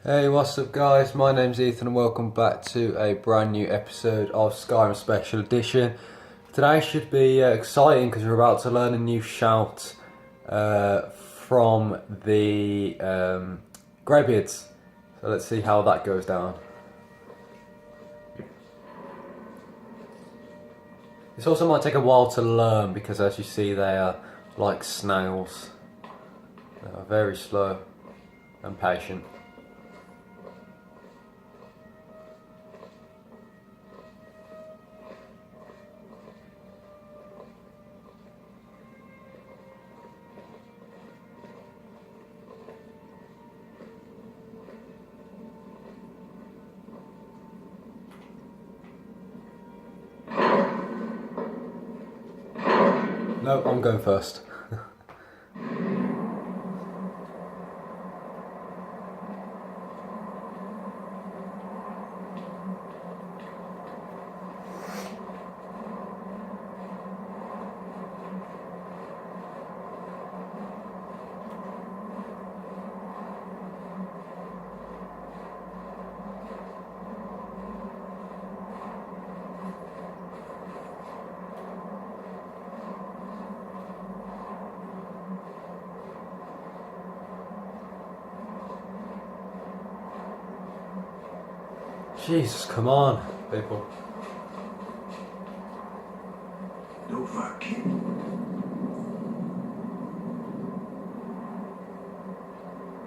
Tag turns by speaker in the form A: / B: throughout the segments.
A: Hey, what's up guys? My name's Ethan and welcome back to a brand new episode of Skyrim Special Edition. Today should be exciting because we're about to learn a new shout from the Greybeards. So let's see how that goes down. This also might take a while to learn because as you see they are like snails. They are very slow and patient. No, I'm going first. Jesus, come on, people.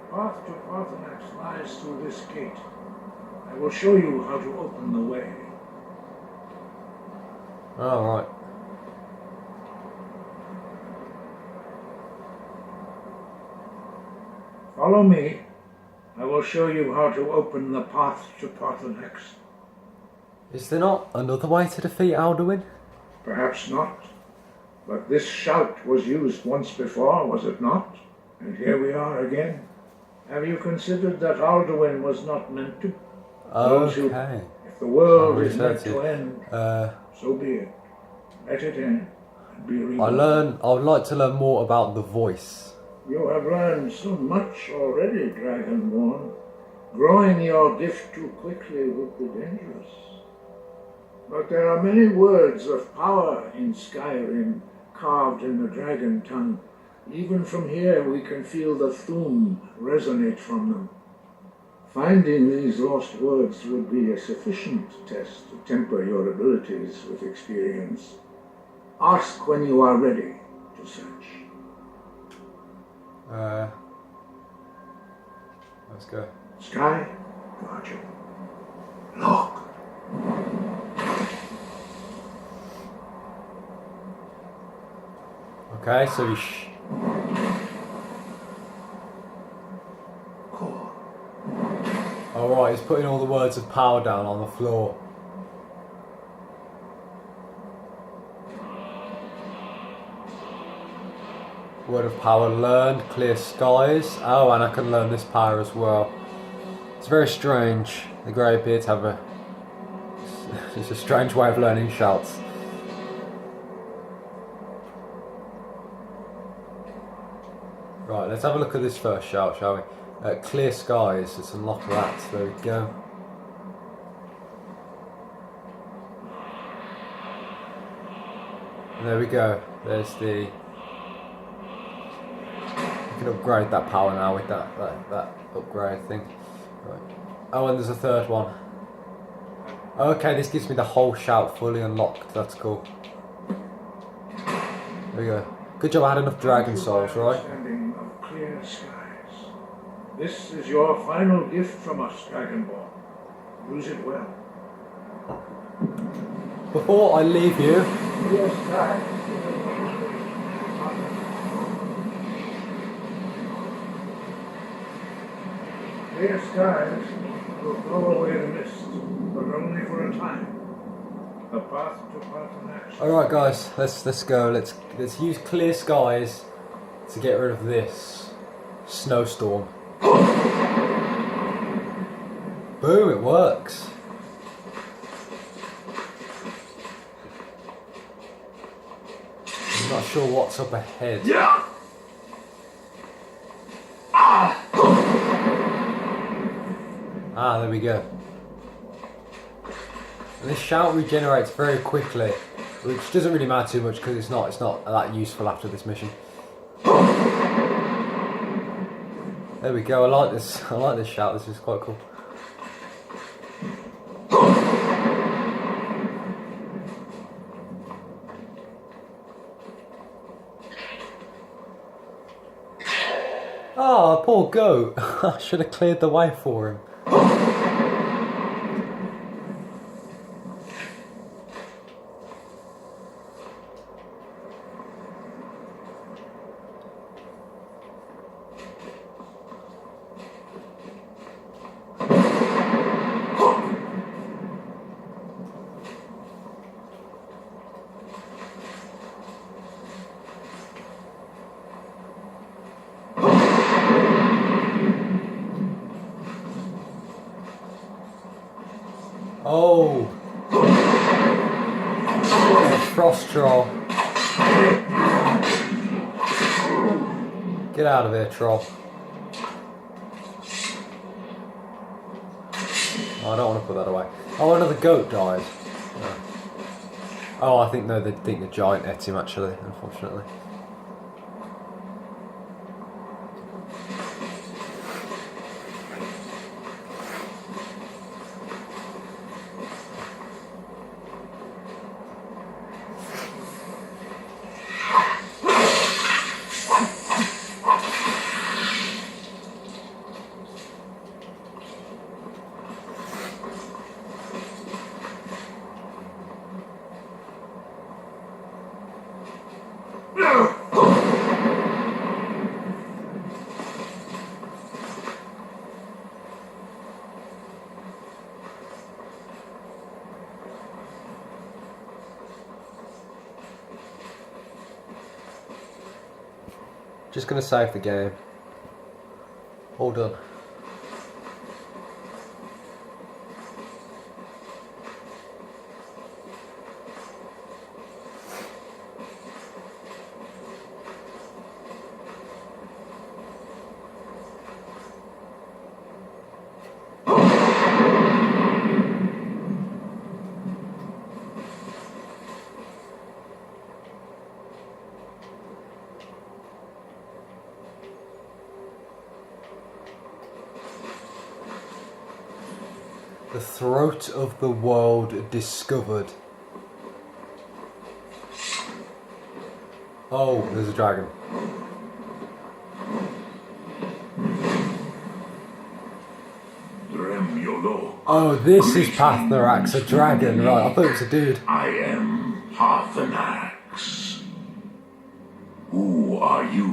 B: Path to Parthenax lies through this gate. I will show you how to open the way.
A: Oh, right.
B: Follow me. I will show you how to open the path to Parthenax.
A: Is there not another way to defeat Alduin?
B: Perhaps not. But this shout was used once before, was it not? And here we are again. Have you considered that Alduin was not meant to?
A: Okay.
B: If the world is meant to end, so be it. Let it end and be reborn.
A: I would like to learn more about the voice.
B: You have learned so much already, Dragonborn. Growing your gift too quickly would be dangerous. But there are many words of power in Skyrim, carved in the dragon tongue. Even from here we can feel the Thu'um resonate from them. Finding these lost words would be a sufficient test to temper your abilities with experience. Ask when you are ready to search.
A: Let's go.
B: Sky, Roger. Look.
A: Okay, so you
B: Core.
A: Alright, he's putting all the words of power down on the floor. Word of power learned, clear skies. Oh, and I can learn this power as well. It's very strange. The Greybeards have it's a strange way of learning shouts. Right, let's have a look at this first shout, shall we? Clear skies, let's unlock that. There we go. And there we go. There's the... You can upgrade that power now with that upgrade thing. Right. Oh, and there's a third one. Okay, this gives me the whole shout fully unlocked. That's cool. There we go. Good job I had enough dragon souls, right?
B: Understanding of clear skies. This is your final gift from us, Dragonborn. Use it well.
A: Before I leave you,
B: Clear skies. Clear skies will blow away the mist, but only for a time. The path to Parthenax.
A: alright guys, let's go. Let's use clear skies to get rid of this snowstorm. Boom, it works. I'm not sure what's up ahead. Ah, there we go. And this shout regenerates very quickly, which doesn't really matter too much because it's not that useful after this mission. There we go. I like this. I like this shout. This is quite cool. Oh, poor goat. I should have cleared the way for him. Oh! Frost troll. Get out of here, troll. Oh, I don't want to put that away. Oh, another goat died. Oh, I think no, they think the giant ate him actually, unfortunately. Just gonna save the game. All done. The throat of the world discovered. Oh, there's a dragon. Oh, this is Pathnarak's, a dragon, right? I thought it was a dude.
C: I am Pathnax. Who are you?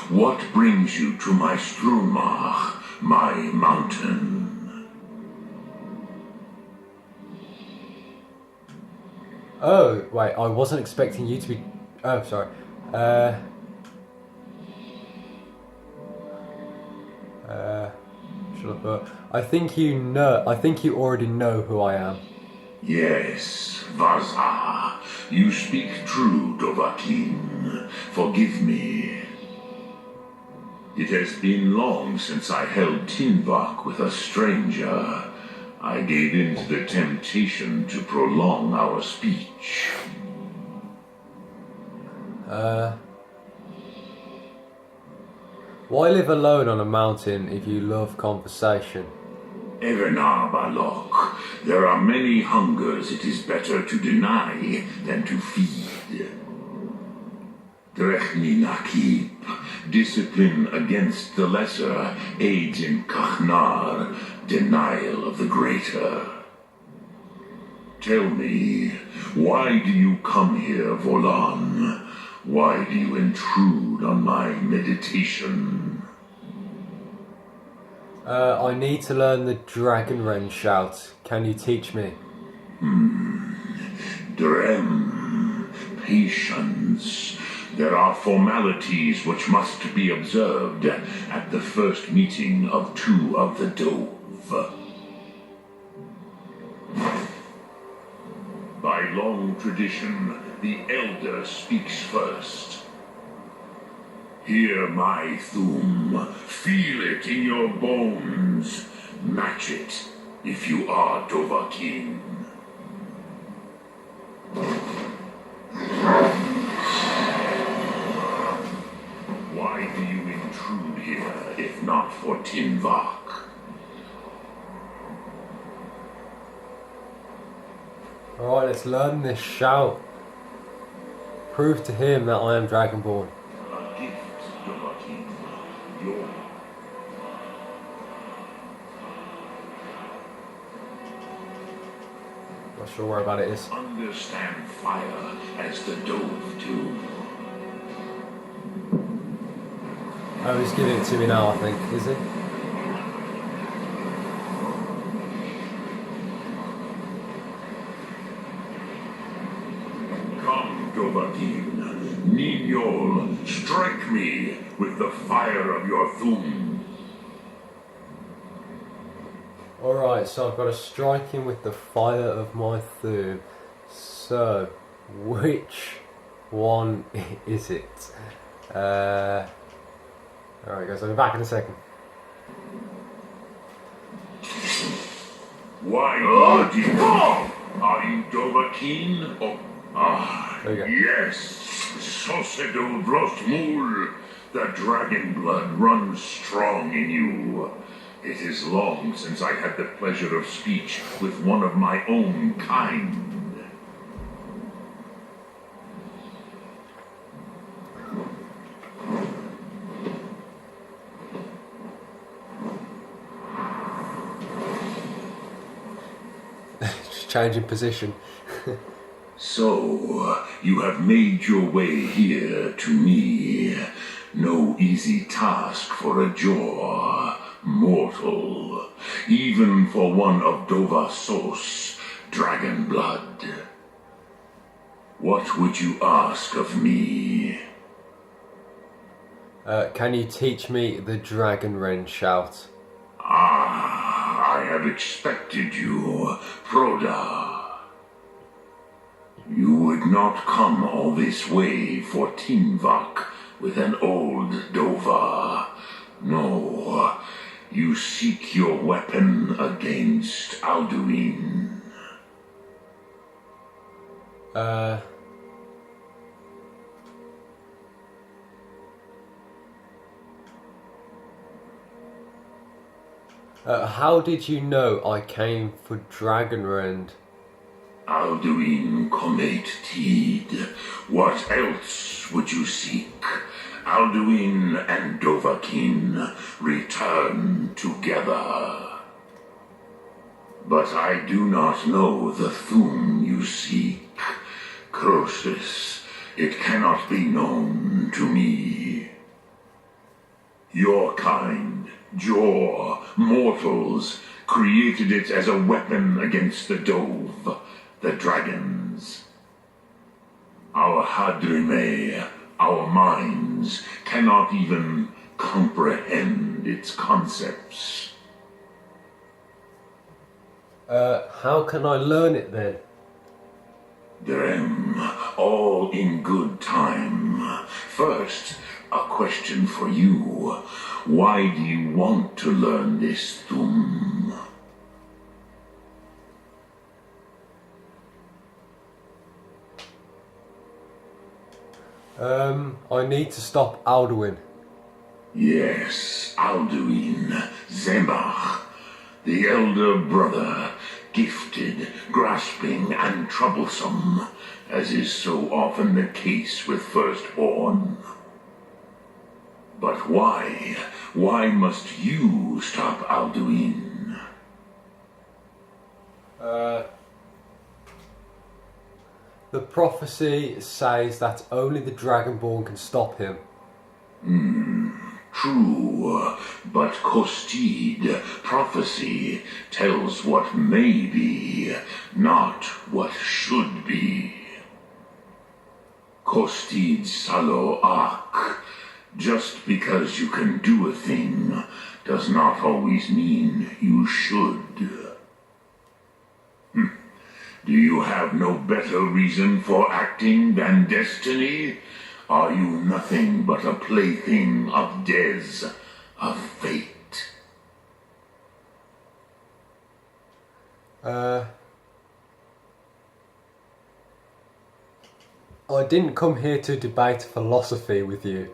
C: What brings you to my Strunmach, my mountain?
A: Oh, wait, I wasn't expecting you to be... Oh, sorry. Should I put... I think you already know who I am.
C: Yes, Vaza. You speak true, Dovahkiin. Forgive me. It has been long since I held Tinvak with a stranger. I gave in to the temptation to prolong our speech.
A: Why live alone on a mountain if you love conversation?
C: Evernar Balok, there are many hungers it is better to deny than to feed. Drechni Nakib, discipline against the lesser, aids in Kachnar, denial of the greater. Tell me, why do you come here, Volan? Why do you intrude on my meditation?
A: I need to learn the Dragon Wren shout. Can you teach me?
C: Drem, patience. There are formalities which must be observed at the first meeting of two of the Dove. By long tradition, the elder speaks first. Hear my Thum, feel it in your bones. Match it, if you are Dovahkiin. Why do you intrude here, if not for Tinvak?
A: Alright, let's learn this shout. Prove to him that I am Dragonborn.
C: A gift, Dovahkiin. Your
A: Not sure where about it is.
C: understand fire as the Dove do.
A: Oh, he's giving it to me now, I think, is he?
C: Come, Dovahkiin. Ninyol, strike me with the fire of your Thum.
A: Alright, so I've got to strike him with the fire of my Thum. So, which one is it? Alright guys, I'll be back in a second.
C: Why, Lordy? Are you Dovahkiin? Oh,
A: There you go.
C: yes. Sosedo Vrosmul. The dragon blood runs strong in you. It is long since I had the pleasure of speech with one of my own kind.
A: Just changing position.
C: So, you have made your way here to me. No easy task for a jaw, mortal, even for one of Dovahsos, dragon blood. What would you ask of me?
A: Can you teach me the Dragon Wren shout?
C: I have expected you, Proda. You would not come all this way for Tinvak with an old Dova. No, you seek your weapon against Alduin.
A: How did you know I came for Dragonrend?
C: Alduin Comet Teed. What else would you seek? Alduin and Dovahkiin return together. But I do not know the Thum you seek. Croesus, it cannot be known to me. Your kind, Jor, mortals, created it as a weapon against the Dove, the dragons. Our Hadrime, our minds, cannot even comprehend its concepts.
A: How can I learn it then?
C: Drem, all in good time. First, a question for you. Why do you want to learn this Thum?
A: I need to stop Alduin.
C: Yes, Alduin, Zemach, the elder brother, gifted, grasping, and troublesome, as is so often the case with firstborn. But why? Why must you stop Alduin?
A: The prophecy says that only the Dragonborn can stop him.
C: True, but Kostid, prophecy, tells what may be, not what should be. Kostid Salo Ak. Just because you can do a thing does not always mean you should. Do you have no better reason for acting than destiny? Are you nothing but a plaything of Des, of fate?
A: I didn't come here to debate philosophy with you.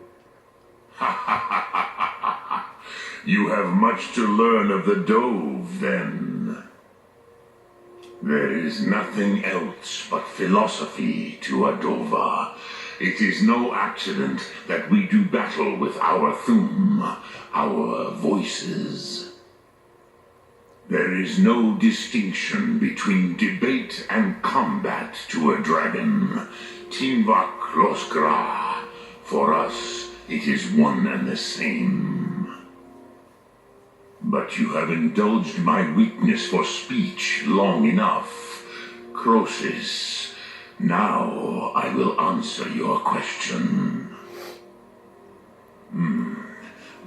C: You have much to learn of the Dove, then. There is nothing else but philosophy to a Dova. It is no accident that we do battle with our Thum, our voices. There is no distinction between debate and combat to a dragon. Tinvak Loskra. For us, it is one and the same. But you have indulged my weakness for speech long enough. Croesus, now I will answer your question.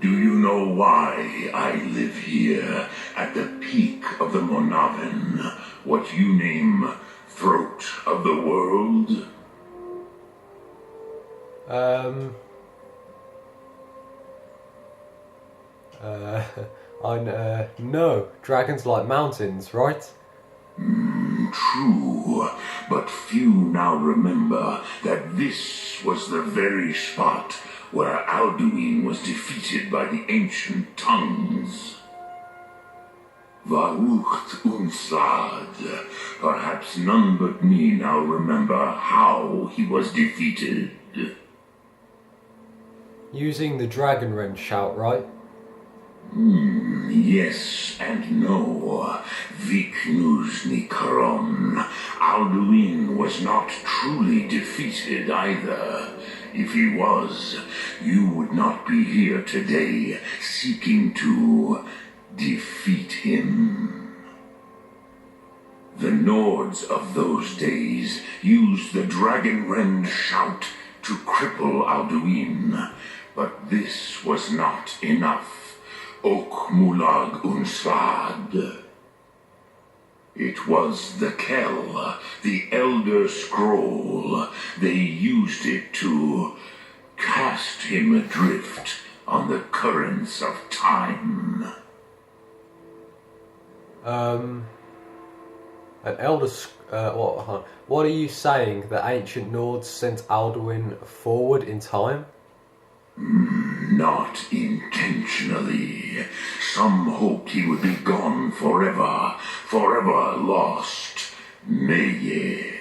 C: Do you know why I live here at the peak of the Monavin, what you name throat of the world?
A: No. Dragons like mountains, right?
C: True, but few now remember that this was the very spot where Alduin was defeated by the ancient tongues. Varucht Unslad. Perhaps none but me now remember how he was defeated.
A: Using the dragon wren shout, right?
C: Yes and no. Viknus Nikaron. Alduin was not truly defeated either. If he was, you would not be here today seeking to defeat him. The Nords of those days used the dragon wren shout to cripple Alduin, but this was not enough. Ok Mulag Unsvad. It was the Kell, the Elder Scroll. They used it to cast him adrift on the currents of time.
A: An elder. What are you saying? The ancient Nords sent Alduin forward in time?
C: Not intentionally. Some hoped he would be gone forever, forever lost. Meye.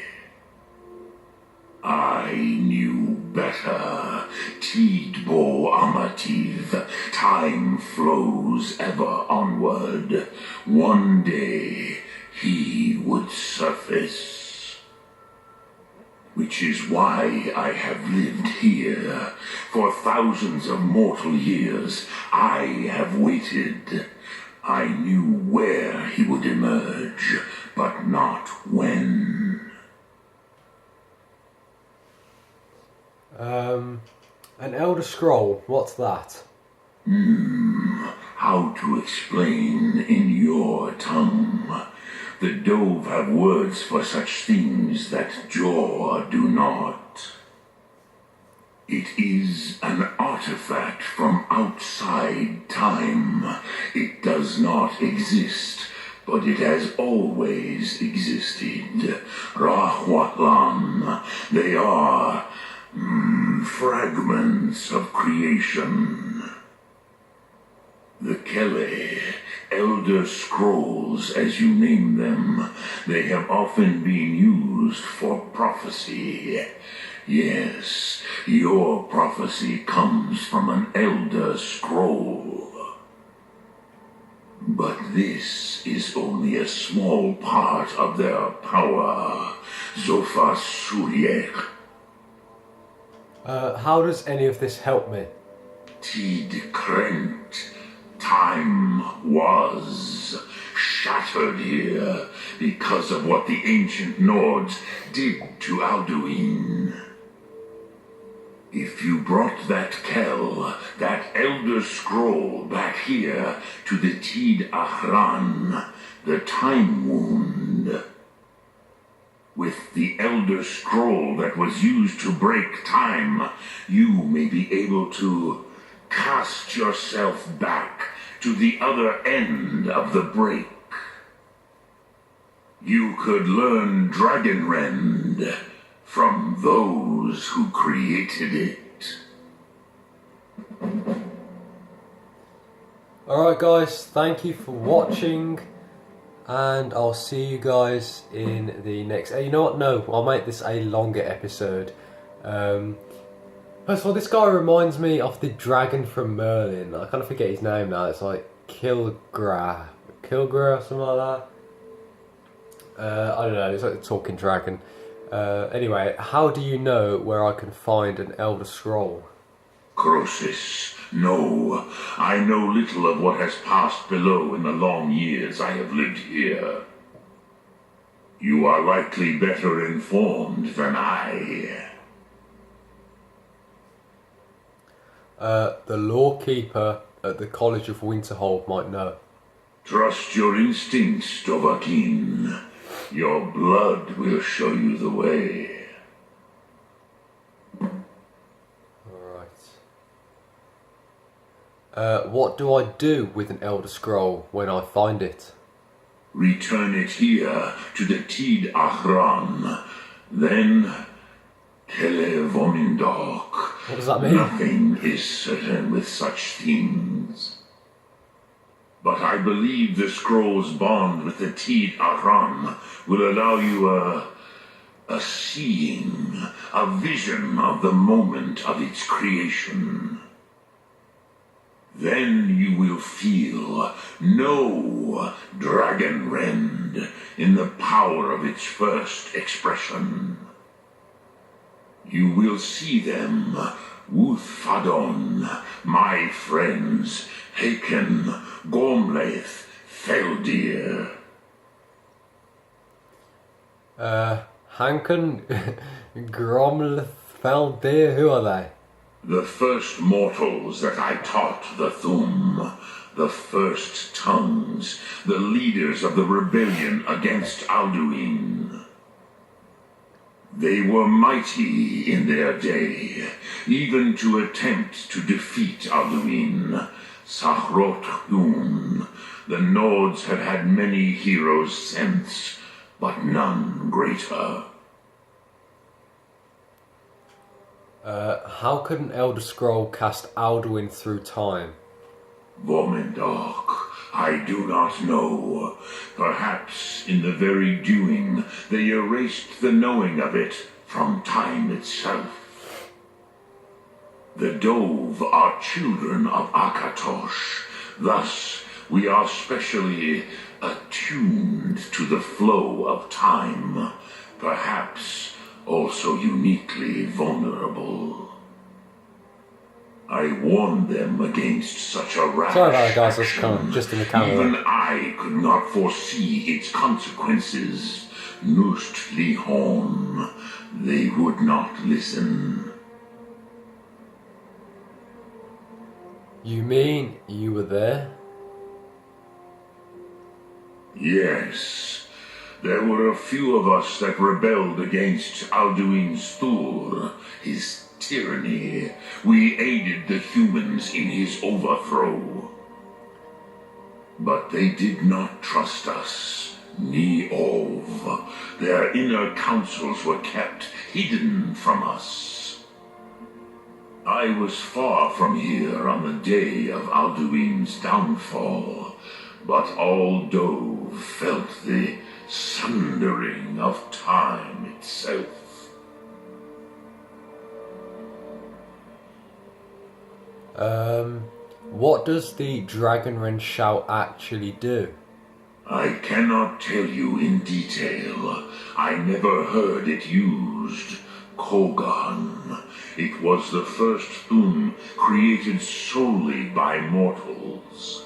C: I knew better. Tidbo Amativ. Time flows ever onward. One day he would surface. Which is why I have lived here. For thousands of mortal years, I have waited. I knew where he would emerge, but not when.
A: An Elder Scroll, what's that?
C: How to explain in your tongue? The Dove have words for such things that Jor do not. It is an artifact from outside time. It does not exist, but it has always existed. Rahwatlan. They are fragments of creation. The Kele, Elder Scrolls, as you name them, they have often been used for prophecy. Yes, your prophecy comes from an Elder Scroll. But this is only a small part of their power. Zofa Suryek.
A: How does any of this help me?
C: Tid Krent. Time was shattered here because of what the ancient Nords did to Alduin. If you brought that Kell, that Elder Scroll, back here to the Tid Ahran, the Time Wound, with the Elder Scroll that was used to break time, you may be able to cast yourself back to the other end of the break. You could learn Dragonrend from those who created it.
A: Alright guys, thank you for watching, and I'll see you guys in the next... You know what, no, I'll make this a longer episode. First of all, this guy reminds me of the dragon from Merlin. I kind of forget his name now. It's like Kilgra or something like that. I don't know, it's like a talking dragon. Anyway, how do you know where I can find an Elder Scroll?
C: Croesus, no. I know little of what has passed below in the long years I have lived here. You are likely better informed than I.
A: The lawkeeper at the College of Winterhold might know.
C: Trust your instincts, Dovahkiin. Your blood will show you the way.
A: Alright. What do I do with an Elder Scroll when I find it?
C: Return it here to the Tid Ahran. Then, Televomindok.
A: What does that mean?
C: Nothing is certain with such things. But I believe the scroll's bond with the Tid Ahran will allow you a seeing, a vision of the moment of its creation. Then you will feel, know Dragonrend in the power of its first expression. You will see them, Wuthfadon, my friends, Haken, Gormlaith, Feldir.
A: Hanken, Gromleth, Feldir, who are they?
C: The first mortals that I taught the Thum, the first tongues, the leaders of the rebellion against Alduin. They were mighty in their day, even to attempt to defeat Alduin. Sahrot Hun. The Nords have had many heroes since, but none greater.
A: How could an Elder Scroll cast Alduin through time?
C: Vormendok, I do not know. Perhaps in the very doing, they erased the knowing of it from time itself. The Dove are children of Akatosh. Thus, we are specially attuned to the flow of time. Perhaps also uniquely vulnerable. I warned them against such a rash
A: Sorry about that, guys. That's
C: action.
A: kind of just in the camera.
C: Even I could not foresee its consequences. Nust Lihon, they would not listen.
A: You mean you were there?
C: Yes. There were a few of us that rebelled against Alduin Stur, his tyranny. We aided the humans in his overthrow. But they did not trust us, ni Ov. Their inner counsels were kept hidden from us. I was far from here on the day of Alduin's downfall, but all Dove felt the sundering of time itself.
A: What does the Dragonrend shout actually do?
C: I cannot tell you in detail. I never heard it used. Kogan. It was the first Thum created solely by mortals.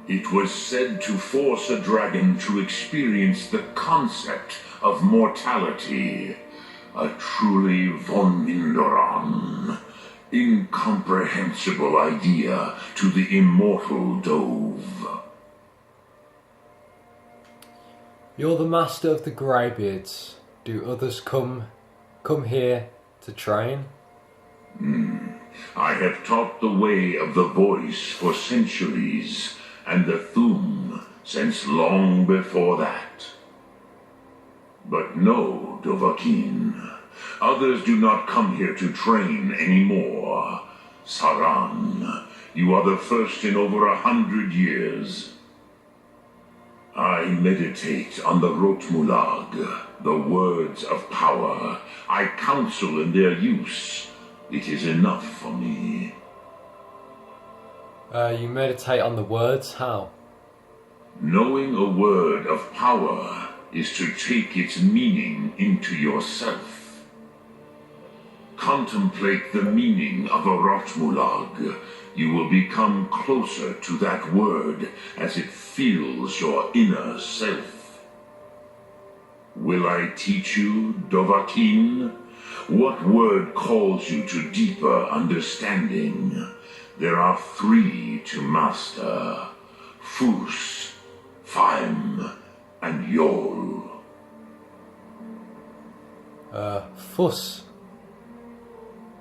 C: It was said to force a dragon to experience the concept of mortality. A truly von Mindoran. Incomprehensible idea to the immortal Dove.
A: You're the master of the Greybeards. Do others come here to train?
C: I have taught the way of the voice for centuries, and the Thum since long before that. But no, Dovahkiin, others do not come here to train anymore. Saran, you are the first in over 100 years. I meditate on the Rotmulag, the words of power. I counsel in their use. It is enough for me.
A: You meditate on the words? How?
C: Knowing a word of power is to take its meaning into yourself. Contemplate the meaning of a Rotmulag. You will become closer to that word as it fills your inner self. Will I teach you, Dovahkiin? What word calls you to deeper understanding? There are 3 to master: Fus, Faim, and Yol.
A: Fuss.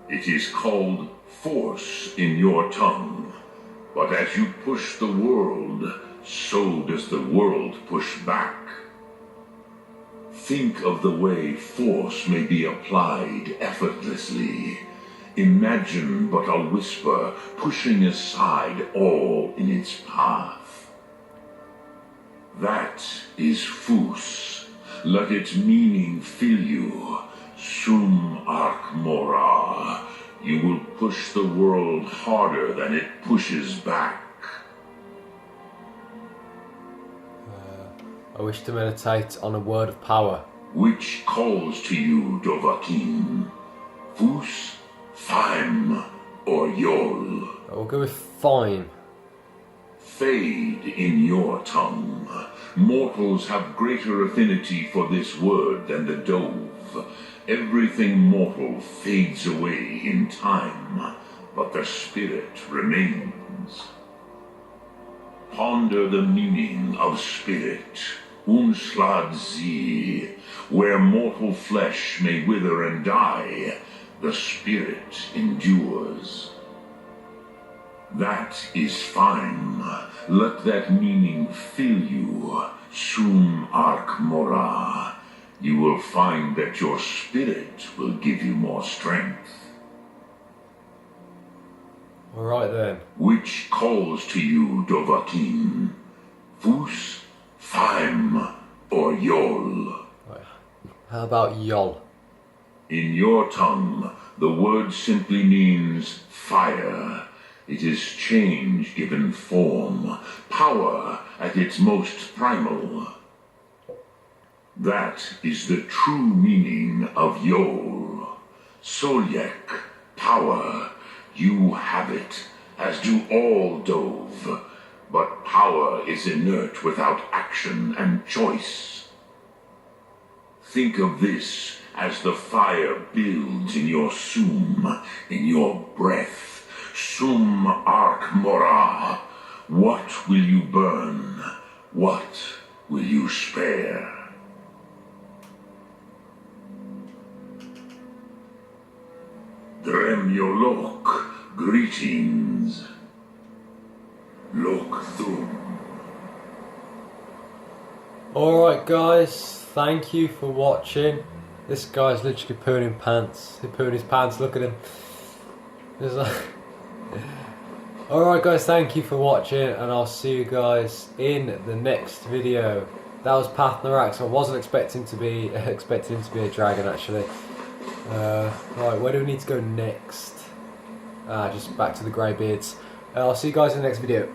C: It is called force in your tongue, but as you push the world, so does the world push back. Think of the way force may be applied effortlessly. Imagine but a whisper pushing aside all in its path. That is Fus. Let its meaning fill you. Sum Ark Mora. You will push the world harder than it pushes back.
A: I wish to meditate on a word of power.
C: Which calls to you, Dovahkiin? Fus, Faim, or Yol?
A: We'll go with fine.
C: Fade in your tongue. Mortals have greater affinity for this word than the dove. Everything mortal fades away in time, but the spirit remains. Ponder the meaning of spirit, Unslad Zi. Where mortal flesh may wither and die, the spirit endures. That is fine. Let that meaning fill you, Sum Ark Mora. You will find that your spirit will give you more strength.
A: Alright then.
C: Which calls to you, Dovahkiin? Fus, Faim, or Yol?
A: How about Yol?
C: In your tongue, the word simply means fire. It is change given form, power at its most primal. That is the true meaning of Yol. Solyek, power. You have it, as do all Dove. But power is inert without action and choice. Think of this as the fire builds in your sum, in your breath. Sum Ark Mora. What will you burn? What will you spare? Dremyolok, greetings. Lok Thum.
A: Alright guys, thank you for watching. This guy's literally pooing pants. He pooed his pants, look at him. It's like... Alright guys, thank you for watching, and I'll see you guys in the next video. That was Path Narak. I wasn't expecting him to be a dragon actually. Right, where do we need to go next? Just back to the Greybeards. I'll see you guys in the next video.